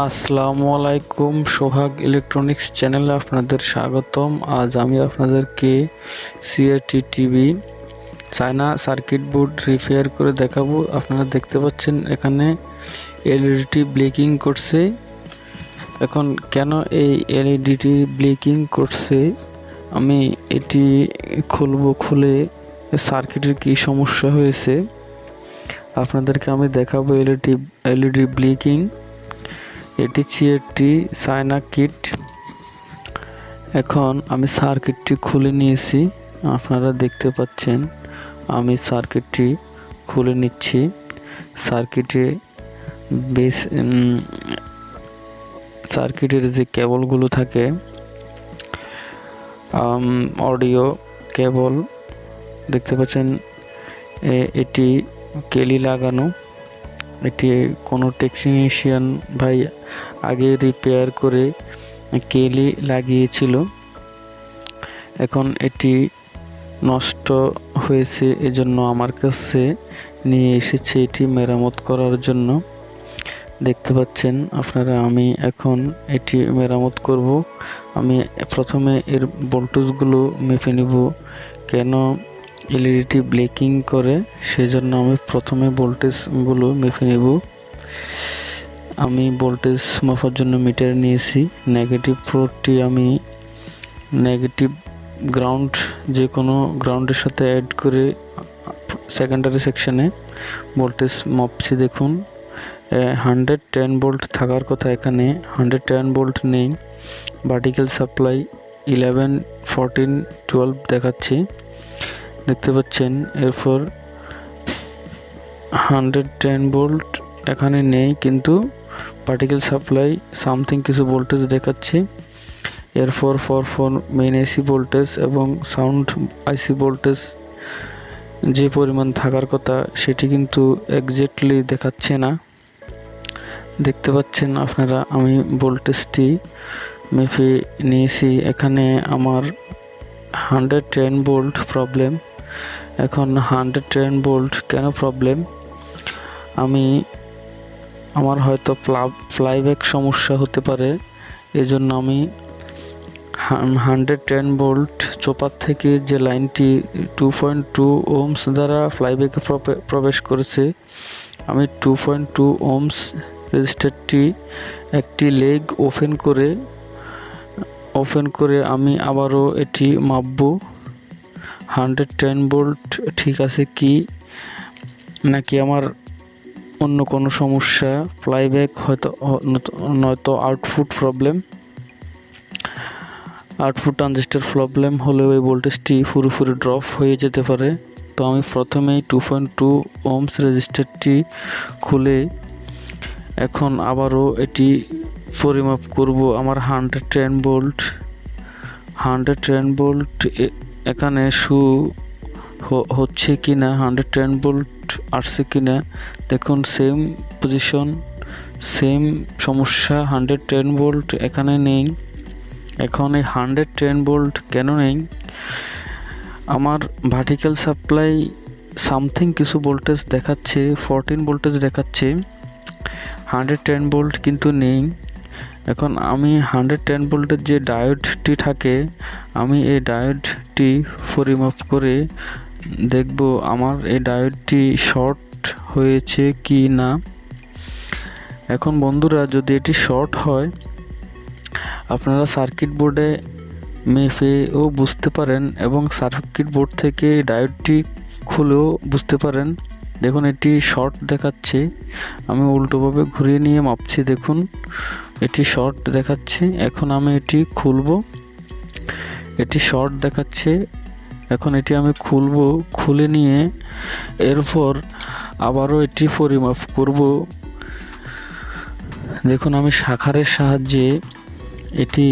আসসালামু আলাইকুম, সোহাগ ইলেকট্রনিক্স চ্যানেলে আপনাদের স্বাগতম। আজ আমি আপনাদেরকে CRT TV China circuit board repair করে দেখাবো। আপনারা দেখতে পাচ্ছেন এখানে এলইডিটি ব্লিকিং করছে। এখন কেন এই এলইডিটি ব্লিকিং করছে, আমি এটি খুলে সার্কিটের কি সমস্যা হয়েছে আপনাদেরকে আমি দেখাবো। এলইডি ব্লিকিং, এটি একটি চায়না কিট। এখন আমি সার্কিটটি খুলে নিয়েছি, আপনারা দেখতে পাচ্ছেন আমি সার্কিটটি খুলে নিচ্ছি। সার্কিটের যে কেবলগুলো থাকে, অডিও কেবল দেখতে পাচ্ছেন, এটি কেলি লাগানো। এটি কোনো টেকনিশিয়ান ভাই আগে রিপেয়ার করে কেলি লাগিয়েছিল। এখন এটি নষ্ট হয়েছে, এজন্য আমার কাছে নিয়ে এসেছে এটি মেরামত করার জন্য। দেখতে পাচ্ছেন আপনারা, আমি এখন এটি মেরামত করব। আমি প্রথমে এর ভোল্টেজগুলো মেপে নিব। কেন এলইডিটি ব্লিকিং করে সেজন্য আমি প্রথমে ভোল্টেজগুলো মেপে নেব। আমি ভোল্টেজ মাপার জন্য মিটার নিয়েছি। নেগেটিভ পোর্টটি আমি নেগেটিভ গ্রাউন্ড, যে কোনো গ্রাউন্ডের সাথে অ্যাড করে সেকেন্ডারি সেকশনে ভোল্টেজ মাপছি। দেখুন 110 ভোল্ট থাকার কথা, এখানে 110 ভোল্ট নেই। ভার্টিক্যাল সাপ্লাই 11, 14, 12 দেখাচ্ছি, দেখতে পাচ্ছেন। এরপর 110 ভোল্ট এখানে নেই, কিন্তু ভার্টিক্যাল সাপ্লাই সামথিং কিছু ভোল্টেজ দেখাচ্ছি। এরপর মেইন আইসি ভোল্টেজ এবং সাউন্ড আইসি ভোল্টেজ যে পরিমাণ থাকার কথা সেটি কিন্তু এক্স্যাক্টলি দেখাচ্ছে না। দেখতে পাচ্ছেন আপনারা, আমি ভোল্টেজটি মেপে নিয়েছি। এখানে আমার 110 ভোল্ট প্রবলেম। এখন 110 ভোল্ট কেন প্রবলেম, আমার হয়তো ফ্লাইব্যাক সমস্যা হতে পারে। এজন্য আমি 110 ভোল্ট চোপার থেকে যে লাইনটি 2.2 ওহমস দ্বারা ফ্লাইব্যাকে প্রবেশ করেছে, আমি 2.2 ওহমস রেজিস্টারটি একটি লেগ ওপেন করে আমি আবারও এটি মাপব। 110 ভোল্ট ঠিক আছে কি নাকি আমার অন্য কোনো সমস্যা, ফ্লাইব্যাক হয়তো, নয়তো আউটপুট ট্রানজিস্টর প্রবলেম হলেও এই ভোল্টেজটি পুরোপুরি ড্রপ হয়ে যেতে পারে। তো আমি প্রথমেই 2.2 ওহমস রেজিস্টারটি খুলে এখন আবারও এটি পরিমাপ করব। আমার 110 ভোল্ট এখানে হচ্ছে কি না, 110 ভোল্ট আসছে কি না দেখুন। সেম পজিশন, সেম সমস্যা, 110 ভোল্ট এখানে নেই। এখন এই 110 ভোল্ট কেন নেই, আমার ভার্টিক্যাল সাপ্লাই সামথিং কিছু ভোল্টেজ দেখাচ্ছে, 14 ভোল্টেজ দেখাচ্ছে, 110 ভোল্ট কিন্তু নেই। এখন আমি 110 ভোল্টের যে ডায়োডটি থাকে, আমি এই ডায়োডটি পরিমাপ করে দেখব আমার এই ডায়োডটি শর্ট হয়েছে কি না। এখন বন্ধুরা, যদি এটি শর্ট হয়, আপনারা সার্কিট বোর্ডে মেপেও বুঝতে পারেন এবং সার্কিট বোর্ড থেকে ডায়োডটি খুলেও বুঝতে পারেন। দেখুন এটি শর্ট দেখাচ্ছে, আমি উল্টোভাবে ঘুরিয়ে নিয়ে মাপছি। দেখুন এটি শর্ট দেখাচ্ছে। এখন আমি এটি খুলব, এটি শর্ট দেখাচ্ছে। এখন এটি আমি খুলে নিয়ে এরপর আবারও এটি পরিমাপ করব। দেখুন আমি শাখারের সাহায্যে এটি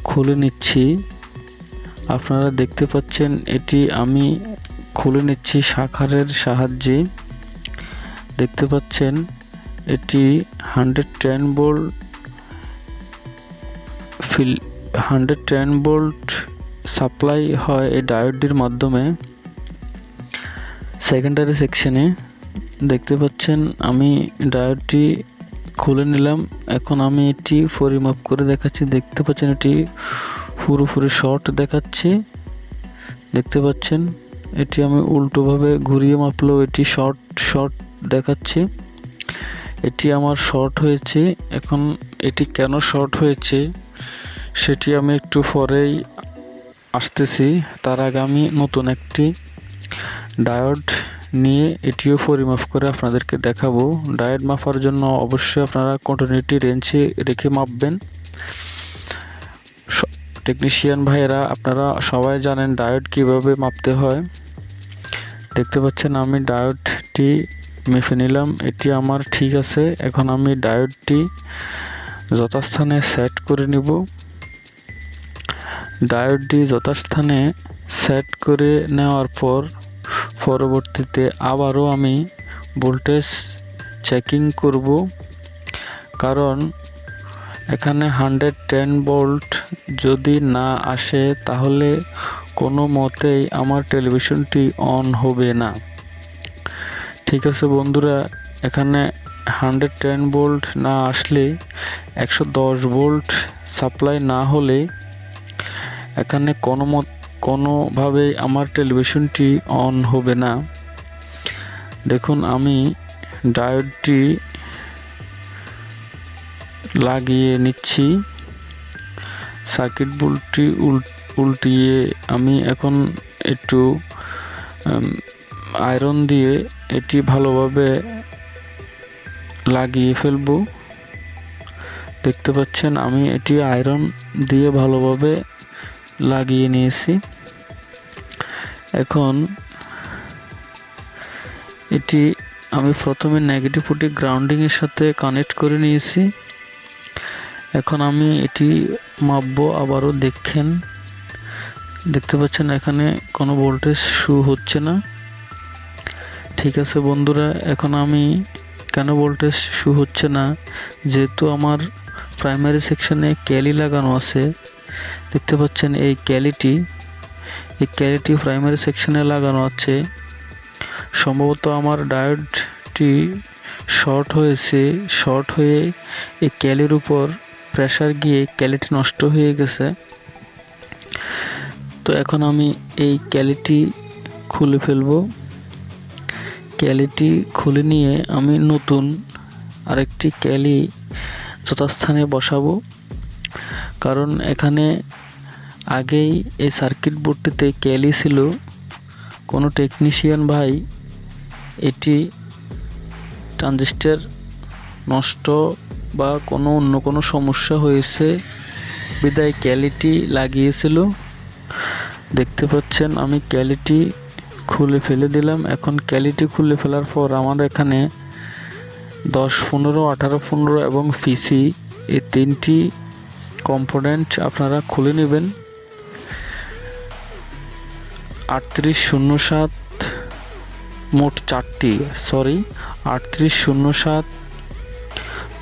খুলে নিচ্ছি। আপনারা দেখতে পাচ্ছেন এটি আমি খুলে নিচ্ছি শাখারের সাহায্যে। দেখতে পাচ্ছেন এটি 110 ভোল্ট সাপ্লাই হয় এই ডায়োডটির মাধ্যমে সেকেন্ডারি সেকশনে। দেখতে পাচ্ছেন আমি ডায়োডটি খুলে নিলাম। এখন আমি এটি পরিমাপ করে দেখাচ্ছি। দেখতে পাচ্ছেন এটি পুরোপুরি শর্ট দেখাচ্ছে। দেখতে পাচ্ছেন এটি আমি উল্টোভাবে ঘুরিয়ে মাপলেও এটি শর্ট দেখাচ্ছে। এটি আমার শর্ট হয়েছে। এখন এটি কেন শর্ট হয়েছে সেটি আমি একটু পরেই আসতেছি। তার আগে আমি নতুন একটি ডায়োড নিয়ে এটিও পরিমাপ করে আপনাদেরকে দেখাবো। ডায়োড মাপার জন্য অবশ্যই আপনারা কন্টিনিউটি রেঞ্জে রেখে মাপবেন। টেকনিশিয়ান ভাইয়েরা আপনারা সবাই জানেন ডায়োড কিভাবে মাপতে হয়। দেখতে পাচ্ছেন আমি ডায়োডটি মেপে নিলাম, এটি আমার ঠিক আছে। এখন আমি ডায়োডটি যথাস্থানে সেট করে নিব। ডায়োডটি যথাস্থানে সেট করে নেওয়ার পর পরবর্তীতে আবারও আমি ভোল্টেজ চেকিং করব, কারণ এখানে 110 ভোল্ট যদি না আসে তাহলে কোনো মতেই আমার টেলিভিশনটি অন হবে না। ঠিক আছে বন্ধুরা, এখানে 110 ভোল্ট না আসলে 110 ভোল্ট সাপ্লাই না হলে এখানে কোনোভাবেই আমার টেলিভিশনটি অন হবে না। দেখুন আমি ডায়োডটি লাগিয়ে নিচ্ছি। সার্কিট বোর্ডটি উল্টিয়ে আমি এখন একটু আয়রন দিয়ে এটি ভালোভাবে লাগিয়ে ফেলবো। দেখতে পাচ্ছেন আমি এটি আয়রন দিয়ে ভালোভাবে লাগিয়ে নিয়েছি। এখন এটি আমি প্রথমে নেগেটিভ ফুটি গ্রাউন্ডিং এর সাথে কানেক্ট করে নিয়েছি। এখন আমি এটি মাপবো। আবারও দেখতে পাচ্ছেন এখানে কোনো ভোল্টেজ শো হচ্ছে না। ঠিক আছে বন্ধুরা, এখন আমি কেন ভোল্টেজ শো হচ্ছে না, যেহেতু আমার প্রাইমারি সেকশনে ক্যালি লাগানো আছে। দেখতে পাচ্ছেন এই ক্যালিটি প্রাইমারি সেকশনে লাগানো আছে। সম্ভবত আমার ডায়োডটি শর্ট হয়ে এই ক্যালির উপর প্রেসার গিয়ে ক্যালিটি নষ্ট হয়ে গেছে। তো এখন আমি এই ক্যালিটি খুলে ফেলবো। ক্যালিটি খুলে নিয়ে আমি নতুন আরেকটি ক্যালি যথাস্থানে বসাবো, কারণ এখানে আগেই এই সার্কিট বোর্ডটিতে ক্যালি ছিল। কোনো টেকনিশিয়ান ভাই এটি ট্রানজিস্টর নষ্ট বা অন্য কোনো সমস্যা হয়েছে বিদায় ক্যালিটি লাগিয়েছিল। দেখতে পাচ্ছেন আমি ক্যালিটি খুলে ফেলে দিলাম। এখন ক্যালিটি খুলে ফেলার পর আমার এখানে 10, 15, 18, 15 এবং পিসি এই তিনটি কম্পোনেন্ট আপনারা খুলে নেবেন। 3807 মোট 4টি, 3807,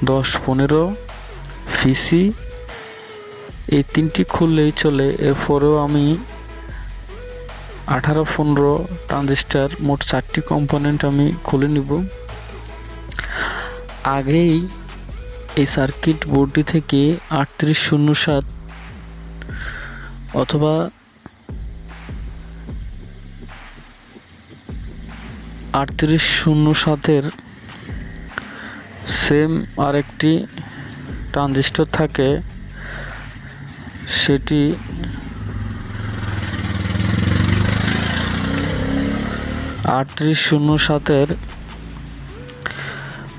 10, 15 পিসি এই তিনটি খুললেই চলে। এরপরেও আমি 18, 15 ট্রানজিস্টার মোট 4টি কম্পোনেন্ট আমি খুলে নিব। আগেই এই সার্কিট বোর্ডটি থেকে 3807 অথবা 3807-এর সেম আরেকটি ট্রানজিস্টর থাকে, সেটি 3807-এর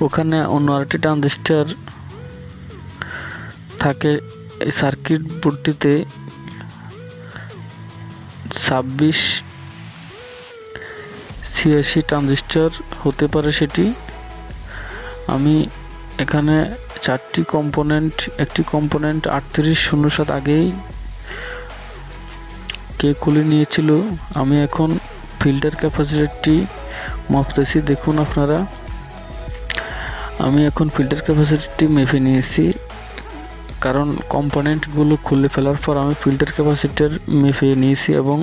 ওখানে অন্য আরেকটি ট্রানজিস্টর থাকে। এই সার্কিট বোর্ডটিতে 2686 ট্রানজিস্টর হতে পারে। সেটি আমি এখানে 4টি কম্পোনেন্ট, একটি কম্পোনেন্ট 3807 আগেই কে খুলে নিয়েছিল। আমি এখন ফিল্টার ক্যাপাসিটরটি মাপতেছি। দেখুন আপনারা, আমি এখন ফিল্টার ক্যাপাসিটরটি মেপে নিয়েছি, কারণ কম্পোনেন্টগুলো খুলে ফেলার পর আমি ফিল্টার ক্যাপাসিটর মেপে নিয়েছি এবং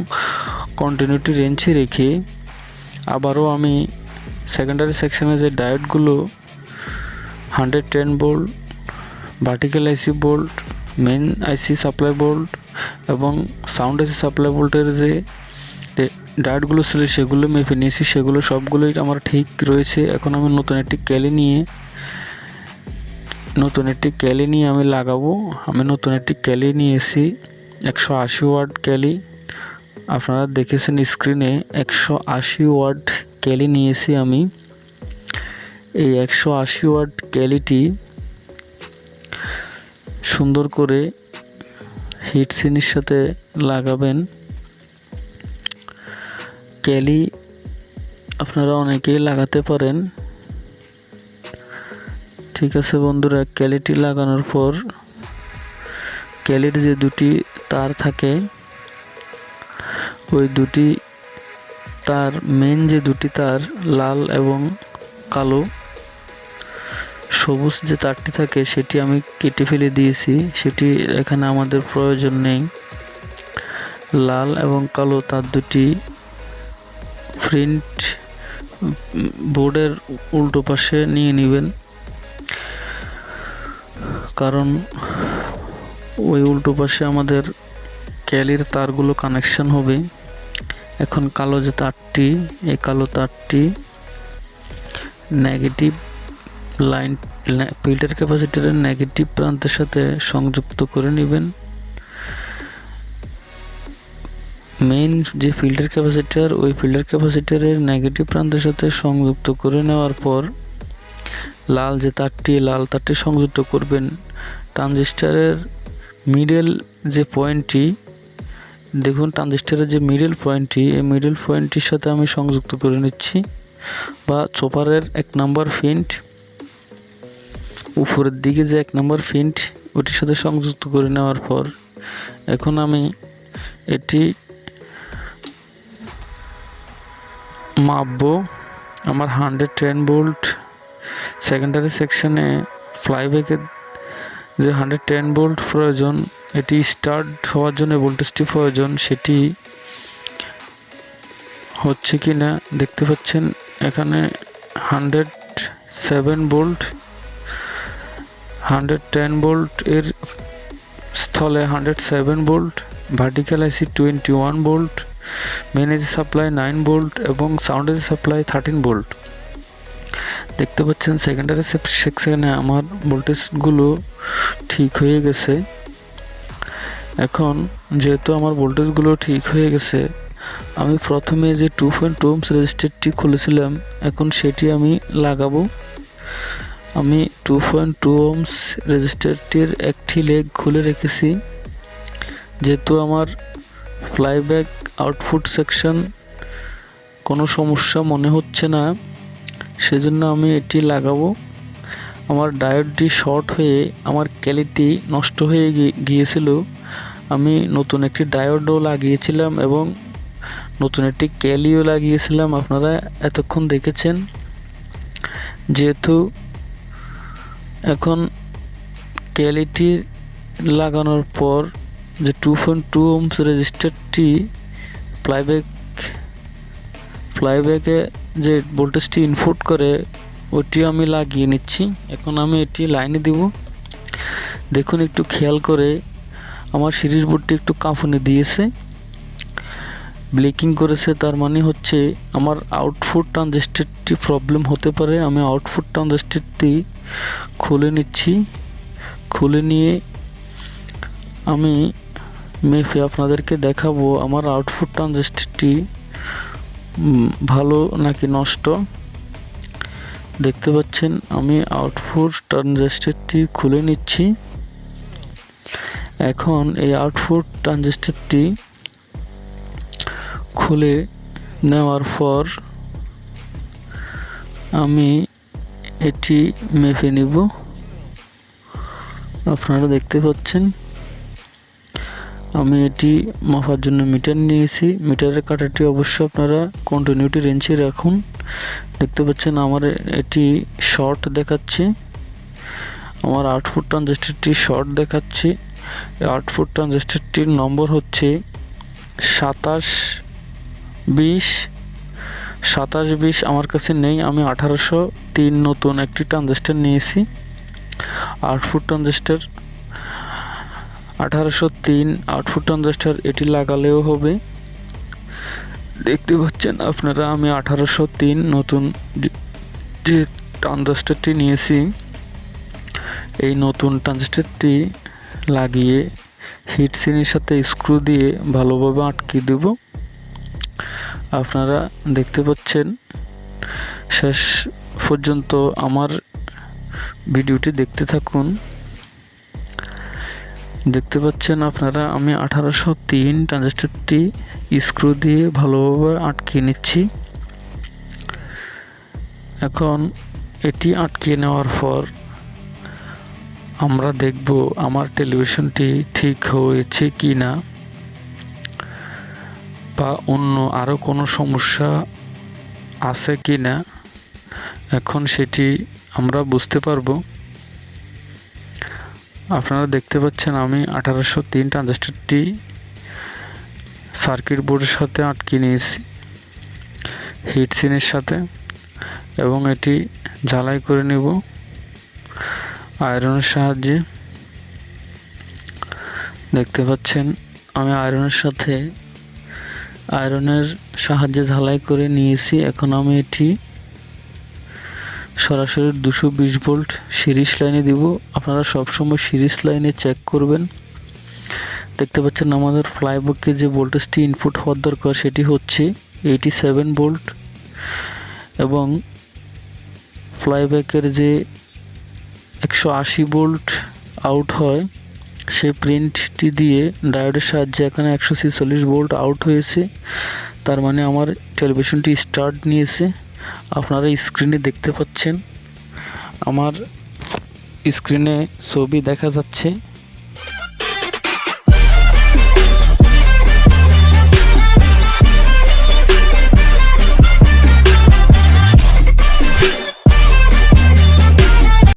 কন্টিনিউটি রেঞ্জে রেখে আবারও আমি সেকেন্ডারি সেকশনে যে ডায়োডগুলো 110 ভোল্ট ভার্টিক্যাল আইসি বোল্ট, মেইন আইসি সাপ্লাই বোল্ট এবং সাউন্ড আইসি সাপ্লাই বোল্টের যে ডায়োডগুলো ছিল সেগুলো মেপে নিয়েছি, সেগুলো সবগুলোই আমার ঠিক রয়েছে। এখন আমি নতুন একটি ক্যালি নিয়ে আমি লাগাবো। আমি নতুন একটি ক্যালি নিয়েছি 180 ওয়াট ক্যালি, আপনারা দেখেছেন স্ক্রিনে 180 ওয়াট ক্যালি নিয়েছি আমি। এই 180 ওয়াট ক্যালিটি সুন্দর করে হিট সিনের সাথে লাগাবেন। ক্যালি আপনারা অনেকেই লাগাতে পারেন। ঠিক আছে বন্ধুরা, ক্যালিটি লাগানোর পর ক্যালির যে দুটি তার থাকে, ওই দুটি তার মেন যে দুটি তার লাল এবং কালো, সবুজ যে তারটি থাকে সেটি আমি কেটে ফেলে দিয়েছি, সেটি এখানে আমাদের প্রয়োজন নেই। লাল এবং কালো তার দুটি প্রিন্ট বোর্ডের উল্টো পাশে নিয়ে নেবেন, কারণ ওই উল্টো পাশে আমাদের ক্যালির তারগুলো কানেকশন হবে। এখন কালো যে তারটি, এই কালো তারটি নেগেটিভ লাইন ফিল্টার ক্যাপাসিটরের নেগেটিভ প্রান্তের সাথে সংযুক্ত করে নেবেন। মেইন যে ফিল্টার ক্যাপাসিটর, ওই ফিল্টার ক্যাপাসিটরের নেগেটিভ প্রান্তের সাথে সংযুক্ত করে নেওয়ার পর লাল তারটি সংযুক্ত করবেন। ট্রানজিস্টরের মিডল যে পয়েন্টটি দেখুন, ট্রানজিস্টরের যে মিডল পয়েন্টটি, এই মিডল পয়েন্টটির সাথে আমি সংযুক্ত করে নিচ্ছি, বা চপারের 1 নম্বর ফিন্ট উপরের দিকে যে 1 নম্বর ফিন্ট, ওটির সাথে সংযুক্ত করে নেওয়ার পর এখন আমি এটি মাপবো। আমার 110 ভোল্ট সেকেন্ডারি সেকশনে ফ্লাইব্যাকের যে 110 ভোল্ট প্রয়োজন, এটি স্টার্ট হওয়ার জন্য ভোল্টেজটি প্রয়োজন, সেটি হচ্ছে কি না দেখতে পাচ্ছেন। এখানে 107 ভোল্ট, 110 ভোল্ট এর স্থলে 107 ভোল্ট, ভার্টিক্যাল আইসি 21 ভোল্ট, মেইন আইসি সাপ্লাই 9 ভোল্ট এবং সাউন্ড আইসি সাপ্লাই 13 ভোল্ট। দেখতে পাচ্ছেন সেকেন্ডারি সেকশনে আমার ভোল্টেজগুলো ঠিক হয়ে গেছে। এখন যেহেতু আমার ভোল্টেজগুলো ঠিক হয়ে গেছে, আমি প্রথমে যে 2.2 ohms রেজিস্টারটি খুলেছিলাম, এখন সেটি আমি লাগাবো। আমি 2.2 ohms রেজিস্টারটির একটি লেগ খুলে রেখেছি। যেহেতু আমার ফ্লাইব্যাক আউটপুট সেকশন কোনো সমস্যা মনে হচ্ছে না, সেজন্য আমি এটি লাগাবো। আমার ডায়োডটি শর্ট হয়ে আমার ক্যালিটি নষ্ট হয়ে গিয়েছিল। আমি নতুন একটি ডায়োডও লাগিয়েছিলাম এবং নতুন একটি ক্যালিও লাগিয়েছিলাম, আপনারা এতক্ষণ দেখেছেন। যেহেতু এখন ক্যালিটি লাগানোর পর যে 2.2 ohms রেজিস্টারটি ফ্লাইব্যাকে যে ভোল্টেজটি ইনপুট করে, ওটি আমি লাগিয়ে নিচ্ছি। এখন আমি এটি লাইনে দিব। দেখুন একটু খেয়াল করে, আমার সিরিজ বোর্ডটি একটু কাঁপুনি দিয়েছে, ব্লেকিং করেছে, তার মানে হচ্ছে আমার আউটপুট ট্রানজিস্টরটি প্রবলেম হতে পারে। আমি আউটপুট ট্রানজিস্টরটি খুলে নিচ্ছি। খুলে নিয়ে আমি মেপে আপনাদেরকে দেখাবো আমার আউটপুট ট্রানজিস্টরটি ভালো নাকি নষ্ট। দেখতে পাচ্ছেন আমি আউটপুট ট্রানজিস্টরটি খুলে নিচ্ছি। এখন এই আউটপুট ট্রানজিস্টরটি খুলে নেওয়ার পর আমি এটি মেপে নিব। আপনারা দেখতে পাচ্ছেন আমি এটি মাপার জন্য মিটার নিয়েছি। মিটারের কাঁটাটি অবশ্য আপনারা কন্টিনিউটি রেঞ্জে রাখুন। দেখতে পাচ্ছেন আমার এটি শর্ট দেখাচ্ছে, আমার আউটপুট ট্রানজিস্টরটি শর্ট দেখাচ্ছে। এই আউটপুট ট্রানজিস্টরটির নম্বর হচ্ছে 2720। আমার কাছে নেই, আমি 1803 নতুন একটি ট্রানজিস্টর নিয়েছি। আউটপুট ট্রানজিস্টর 1803 আউটপুট ট্রানজিস্টর এটি লাগালেও হবে। দেখতে পাচ্ছেন আপনারা আমি 1803 নতুন যে ট্রানজিস্টরটি নিয়েছি, এই নতুন ট্রানজিস্টরটি লাগিয়ে হিট সিনের সাথে স্ক্রু দিয়ে ভালোভাবে আটকে দেব। আপনারা দেখতে পাচ্ছেন, শেষ পর্যন্ত আমার ভিডিওটি দেখতে থাকুন। দেখতে পাচ্ছেন আপনারা আমি 1803 ট্রানজিস্টরটি স্ক্রু দিয়ে ভালোভাবে আটকে নিচ্ছি। এখন এটি আটকে নেওয়ার পর আমরা দেখব আমার টেলিভিশনটি ঠিক হয়েছে কি না, বা অন্য আরও কোনো সমস্যা আছে কি না। এখন সেটি আমরা বুঝতে পারবো। আপনারা দেখতে পাচ্ছেন আমি 1803 ট্রানজিস্টরটি সার্কিট বোর্ডের সাথে আটকে নিয়েছি হিট সিনের সাথে, এবং এটি ঝালাই করে নেব আয়রনের সাহায্যে। দেখতে পাচ্ছেন আমি আয়রনের সাহায্যে ঝালাই করে নিয়েছি। এখন আমি এটি সরাসরি 220 ভোল্ট সিরিজ লাইনে দিব। আপনারা সবসময় সিরিজ লাইনে চেক করবেন। দেখতে পাচ্ছেন আমাদের ফ্লাইব্যাকে যে ভোল্টেজটি ইনপুট হওয়ার দরকার সেটি হচ্ছে 87 ভোল্ট, এবং ফ্লাইব্যাকের যে 180 ভোল্ট আউট হয় সেই প্রিন্টটি দিয়ে ডায়োডের সাহায্যে এখানে 146 ভোল্ট আউট হয়েছে। তার মানে আমার টেলিভিশনটি স্টার্ট নিয়েছে। আপনারা স্ক্রিনে দেখতে পাচ্ছেন, আমার স্ক্রিনে ছবি দেখা যাচ্ছে।